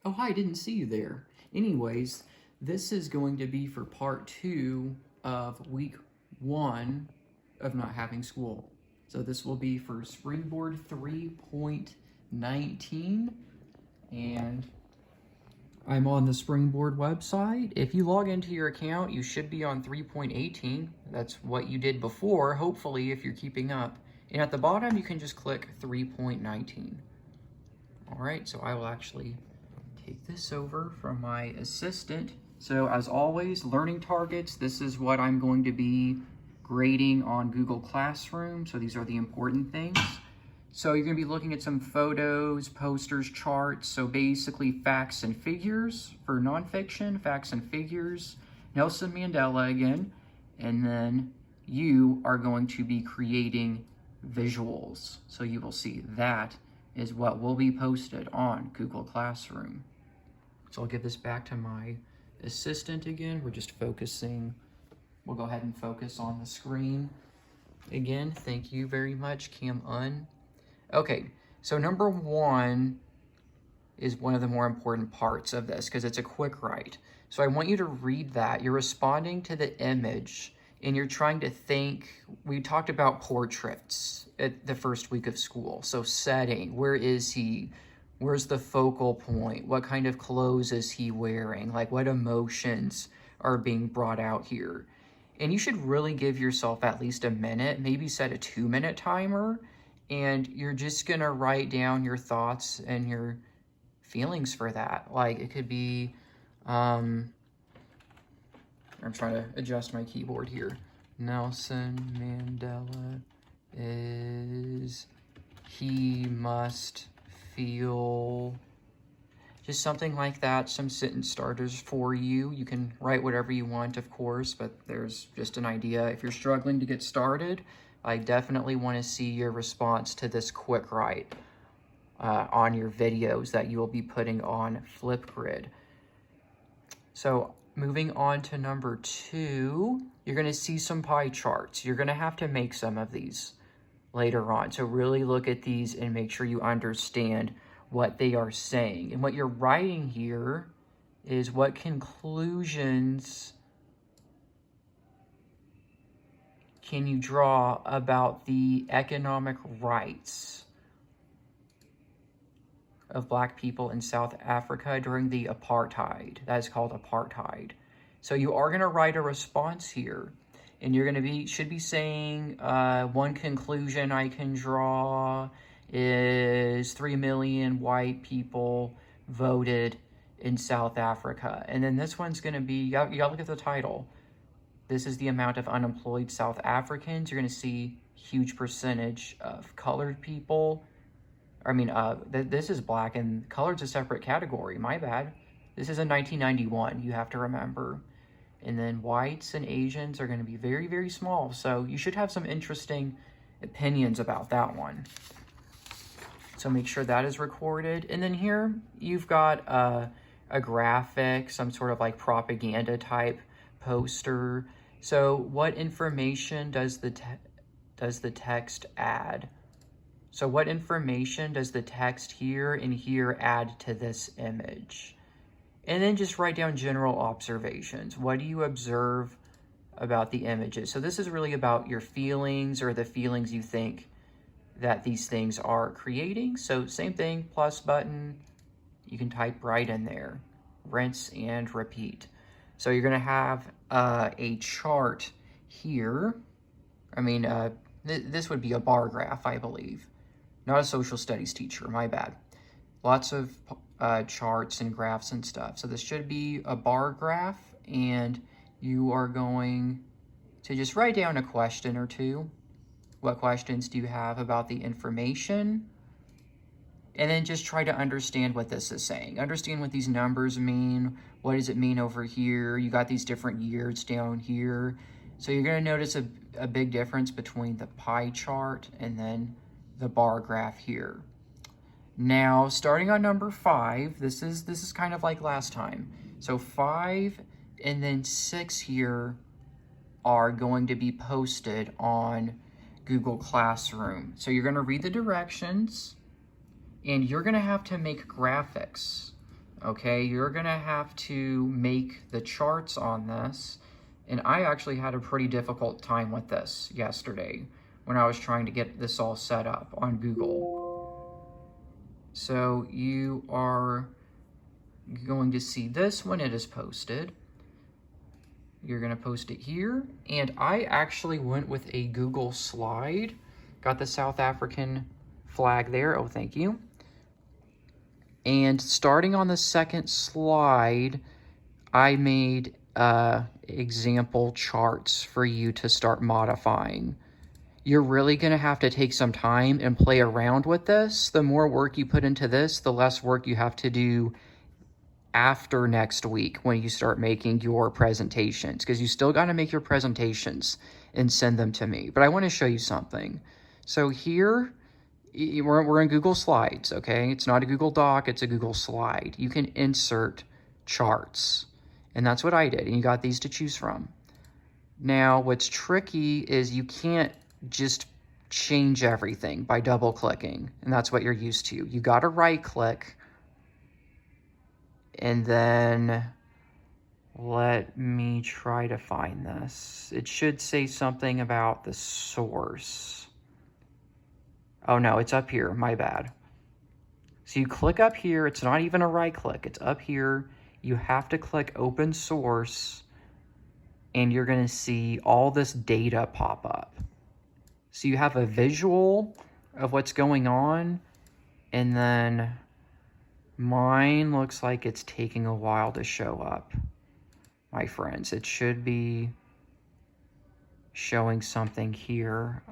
Oh, hi, I didn't see you there. Anyways, this is going to be for part 2 of week 1 of not having school. So this will be for Springboard 3.19, and I'm on the Springboard website. If you log into your account, you should be on 3.18. That's what you did before, hopefully, if you're keeping up. And at the bottom, you can just click 3.19. All right, so I will actually take this over from my assistant. So as always, learning targets, this is what I'm going to be grading on Google Classroom. So these are the important things. So you're going to be looking at some photos, posters, charts. So basically facts and figures for nonfiction, facts and figures, Nelson Mandela again. And then you are going to be creating visuals. So you will see that is what will be posted on Google Classroom. So I'll give this back to my assistant again. We're just focusing. We'll go ahead and focus on the screen. Again, thank you very much, Cam Un. Okay, so number 1 is one of the more important parts of this because it's a quick write. So I want you to read that. You're responding to the image and you're trying to think. We talked about portraits at the first week of school. So setting, where is he? Where's the focal point? What kind of clothes is he wearing? Like what emotions are being brought out here? And you should really give yourself at least a minute, maybe set a 2-minute timer, and you're just gonna write down your thoughts and your feelings for that. Like it could be, I'm trying to adjust my keyboard here. Nelson Mandela he must feel, just something like that. Some sentence starters for you. You can write whatever you want, of course, but there's just an idea. If you're struggling to get started, I definitely want to see your response to this quick write on your videos that you will be putting on Flipgrid. So moving on to number 2, you're going to see some pie charts. You're going to have to make some of these later on. So really look at these and make sure you understand what they are saying. And what you're writing here is what conclusions can you draw about the economic rights of Black people in South Africa during the apartheid. That is called apartheid. So you are going to write a response here. And you're going to should be saying, one conclusion I can draw is 3 million white people voted in South Africa. And then this one's going to be, you got to look at the title. This is the amount of unemployed South Africans. You're going to see huge percentage of colored people. I mean, this is Black and colored's a separate category. My bad. This is in 1991, you have to remember. And then whites and Asians are going to be very, very small. So you should have some interesting opinions about that one. So make sure that is recorded. And then here you've got a graphic, some sort of like propaganda type poster. So what information does the text add? So what information does the text here and here add to this image? And then just write down general observations. What do you observe about the images? So this is really about your feelings or the feelings you think that these things are creating. So same thing, plus button, you can type right in there. Rinse and repeat. So you're gonna have a chart here. I mean, this would be a bar graph, I believe. Not a social studies teacher, my bad. Lots of charts and graphs and stuff. So this should be a bar graph, and you are going to just write down a question or two. What questions do you have about the information? And then just try to understand what this is saying. Understand what these numbers mean. What does it mean over here? You got these different years down here. So you're going to notice a big difference between the pie chart and then the bar graph here. Now, starting on number 5, this is kind of like last time. So 5 and then 6 here are going to be posted on Google Classroom. So you're going to read the directions, and you're going to have to make graphics okay? You're gonna have to make the charts on this. And I actually had a pretty difficult time with this yesterday when I was trying to get this all set up on Google. So you are going to see this when it is posted. You're gonna post it here. And I actually went with a Google slide. Got the South African flag there, oh thank you. And starting on the second slide, I made example charts for you to start modifying. You're really gonna have to take some time and play around with this. The more work you put into this, the less work you have to do after next week when you start making your presentations, because you still got to make your presentations and send them to me. But I want to show you something. So here, we're in Google Slides, okay? It's not a Google Doc, it's a Google Slide. You can insert charts, and that's what I did, and you got these to choose from. Now, what's tricky is you can't just change everything by double-clicking, and that's what you're used to. You got to right-click, and then let me try to find this. It should say something about the source. Oh no, it's up here, my bad. So you click up here, it's not even a right click, it's up here. You have to click open source and you're gonna see all this data pop up. So you have a visual of what's going on, and then mine looks like it's taking a while to show up, my friends. It should be showing something here.